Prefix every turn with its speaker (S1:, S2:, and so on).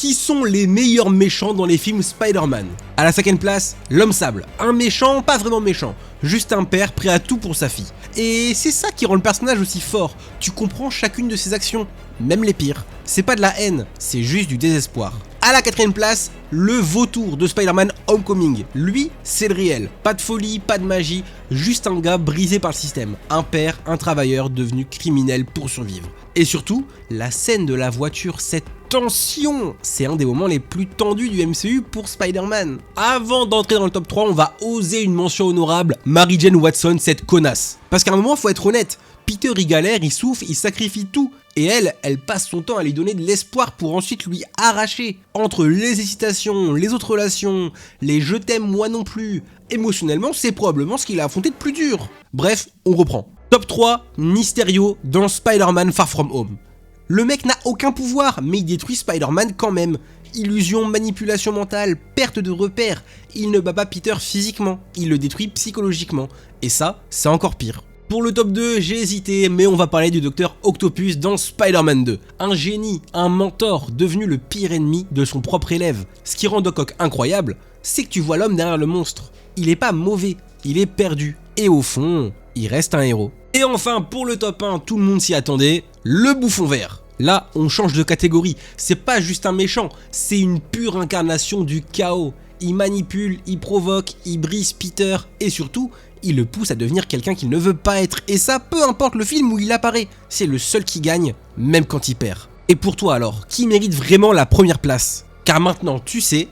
S1: Qui sont les meilleurs méchants dans les films Spider-Man? À la 5ème place, l'homme sable. Un méchant, pas vraiment méchant, juste un père prêt à tout pour sa fille. Et c'est ça qui rend le personnage aussi fort, tu comprends chacune de ses actions, même les pires. C'est pas de la haine, c'est juste du désespoir. À la 4ème place, le vautour de Spider-Man Homecoming. Lui, c'est le réel. Pas de folie, pas de magie, juste un gars brisé par le système. Un père, un travailleur devenu criminel pour survivre. Et surtout, la scène de la voiture, cette tension, c'est un des moments les plus tendus du MCU pour Spider-Man. Avant d'entrer dans le top 3, on va oser une mention honorable, Mary Jane Watson, cette connasse. Parce qu'à un moment, faut être honnête, Peter il galère, il souffre, il sacrifie tout. Et elle passe son temps à lui donner de l'espoir pour ensuite lui arracher. Entre les hésitations, les autres relations, les je t'aime moi non plus, émotionnellement c'est probablement ce qu'il a affronté de plus dur. Bref, on reprend. Top 3, Mysterio dans Spider-Man Far From Home. Le mec n'a aucun pouvoir, mais il détruit Spider-Man quand même. Illusion, manipulation mentale, perte de repères. Il ne bat pas Peter physiquement, il le détruit psychologiquement. Et ça, c'est encore pire. Pour le top 2, j'ai hésité, mais on va parler du Docteur Octopus dans Spider-Man 2. Un génie, un mentor, devenu le pire ennemi de son propre élève. Ce qui rend Doc Ock incroyable, c'est que tu vois l'homme derrière le monstre. Il est pas mauvais, il est perdu. Et au fond, il reste un héros. Et enfin, pour le top 1, tout le monde s'y attendait, le bouffon vert. Là, on change de catégorie, c'est pas juste un méchant, c'est une pure incarnation du chaos. Il manipule, il provoque, il brise Peter, et surtout, il le pousse à devenir quelqu'un qu'il ne veut pas être. Et ça, peu importe le film où il apparaît, c'est le seul qui gagne, même quand il perd. Et pour toi alors, qui mérite vraiment la première place? Car maintenant, tu sais,